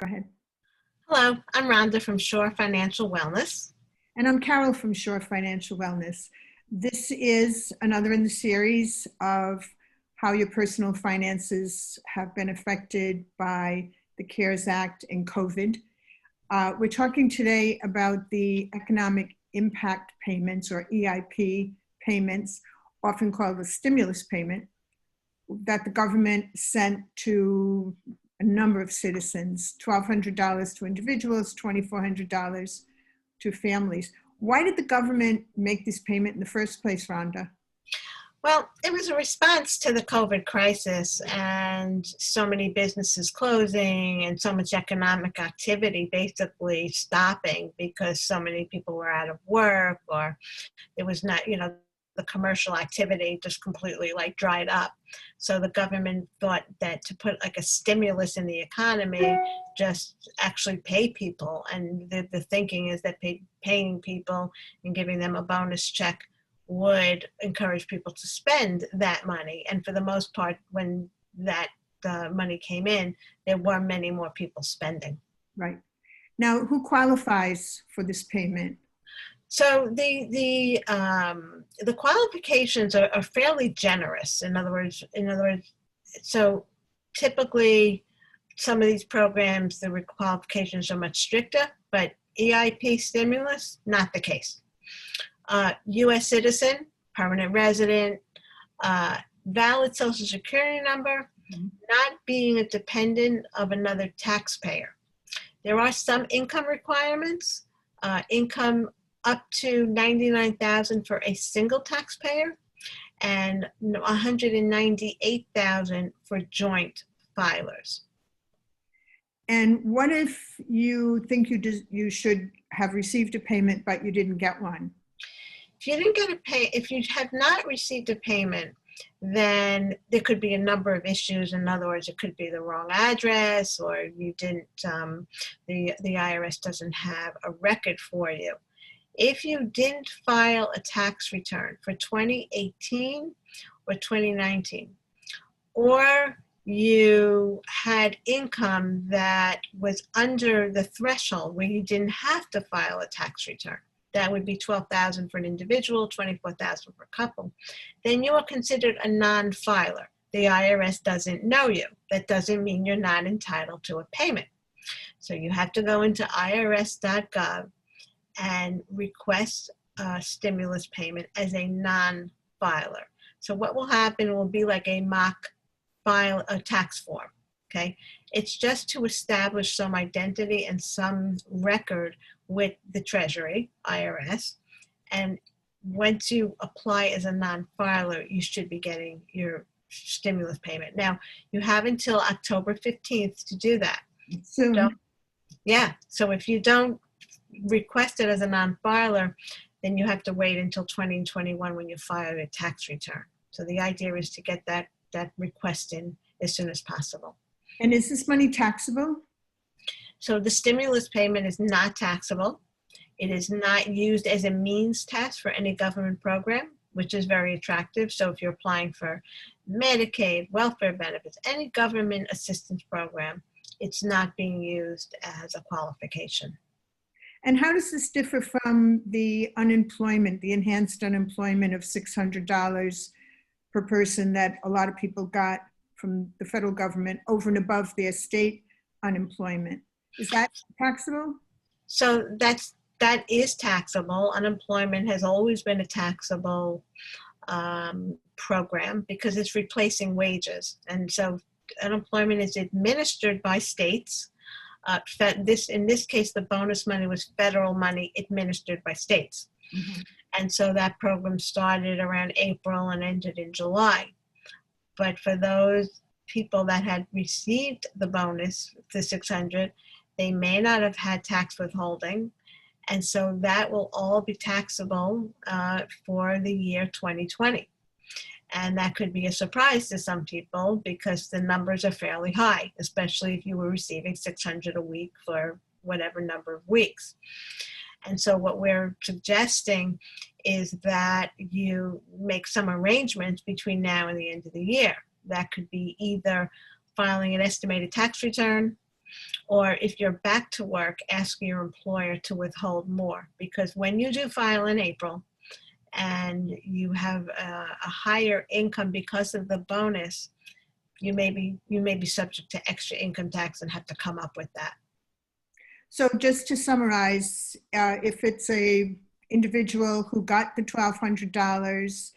Go ahead. Hello, I'm Rhonda from Shore Financial Wellness. And I'm Carol from Shore Financial Wellness. This is another in the series of how your personal finances have been affected by the CARES Act and COVID. We're talking today about the economic impact payments, or EIP payments, often called a stimulus payment, that the government sent to a number of citizens, $1,200 to individuals, $2,400 to families. Why did the government make this payment in the first place, Rhonda? Well, it was a response to the COVID crisis and so many businesses closing and so much economic activity basically stopping because so many people were out of work, or it was not, the commercial activity just completely dried up. So the government thought that to put like a stimulus in the economy, just actually pay people. And the thinking is that paying people and giving them a bonus check would encourage people to spend that money. And for the most part, when that money came in, there were many more people spending. Right. Now, who qualifies for this payment? So the qualifications are fairly generous. In other words, so typically some of these programs, the qualifications are much stricter, but EIP stimulus, not the case. U.S. citizen, permanent resident, valid Social Security number, not being a dependent of another taxpayer. There are some income requirements, income up to $99,000 for a single taxpayer and $198,000 for joint filers. And what if you think you should have received a payment but you didn't get one? If you have not received a payment, then there could be a number of issues. In other words, it could be the wrong address, or you didn't, the IRS doesn't have a record for you. If you didn't file a tax return for 2018 or 2019, or you had income that was under the threshold where you didn't have to file a tax return, that would be $12,000 for an individual, $24,000 for a couple, then you are considered a non-filer. The IRS doesn't know you. That doesn't mean you're not entitled to a payment. So you have to go into irs.gov and request a stimulus payment as a non-filer. So what will happen will be like a mock file, a tax form, okay? It's just to establish some identity and some record with the Treasury, IRS, and once you apply as a non-filer, you should be getting your stimulus payment. Now, you have until October 15th to do that. Soon. So if you don't request it as a non-filer, then you have to wait until 2021 when you file your tax return. So the idea is to get that request in as soon as possible. And is this money taxable? So the stimulus payment is not taxable. It is not used as a means test for any government program, which is very attractive. So if you're applying for Medicaid, welfare benefits, any government assistance program, it's not being used as a qualification. And how does this differ from the unemployment, the enhanced unemployment of $600 per person that a lot of people got from the federal government over and above their state unemployment? Is that taxable? So that is taxable. Unemployment has always been a taxable program because it's replacing wages. And so unemployment is administered by states. In this case, the bonus money was federal money administered by states. Mm-hmm. And so that program started around April and ended in July. But for those people that had received the bonus, the $600, they may not have had tax withholding. And so that will all be taxable for the year 2020. And that could be a surprise to some people because the numbers are fairly high, especially if you were receiving $600 a week for whatever number of weeks. And so what we're suggesting is that you make some arrangements between now and the end of the year. That could be either filing an estimated tax return, or if you're back to work, ask your employer to withhold more, because when you do file in April and you have a higher income because of the bonus, you may be subject to extra income tax and have to come up with that. So just to summarize, if it's a individual who got the $1,200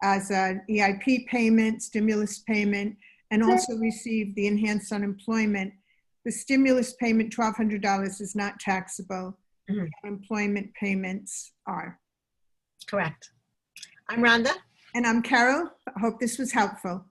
as an EIP payment, stimulus payment, and also received the enhanced unemployment, the stimulus payment, $1,200, is not taxable. Mhm. Employment payments are. Correct. I'm Rhonda. And I'm Carol. I hope this was helpful.